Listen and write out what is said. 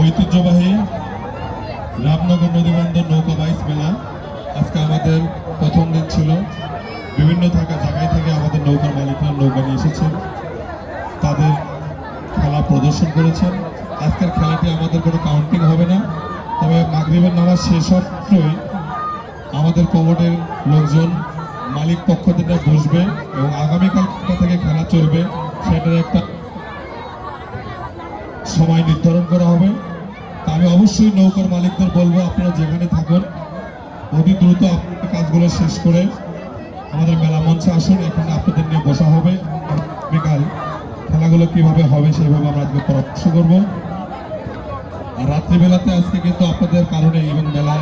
ঐতিহ্যবাহী রামনগর নদীবন্দর নৌকা বাইচ মেলা আজকে আমাদের প্রথম দিন ছিল। বিভিন্ন জায়গায় থেকে আমাদের নৌকার মালিকরা নৌকা নিয়ে এসেছেন, তাদের খেলা প্রদর্শন করেছেন। আজকের খেলাটি আমাদের কোনো কাউন্টিং হবে না, তবে মাগরিবের নামাজ শেষ হওয়ার আমাদের কমিটির লোকজন মালিক পক্ষ থেকে বসবে এবং আগামীকাল থেকে খেলা চলবে, সেটার একটা সময় নির্ধারণ করা হবে। তা আমি অবশ্যই নৌকার মালিকদের বলবো, আপনারা যেখানে থাকুন অতি দ্রুত আপনাদের কাজগুলো শেষ করে আমাদের মেলা মঞ্চে আসুন। এখানে আপনাদের নিয়ে বসা হবে, বিকাল খেলাগুলো কিভাবে হবে সেইভাবে আমরা আজকে পরামর্শ করবো। আর রাত্রিবেলাতে আজকে কিন্তু আপনাদের কারণে এবং মেলা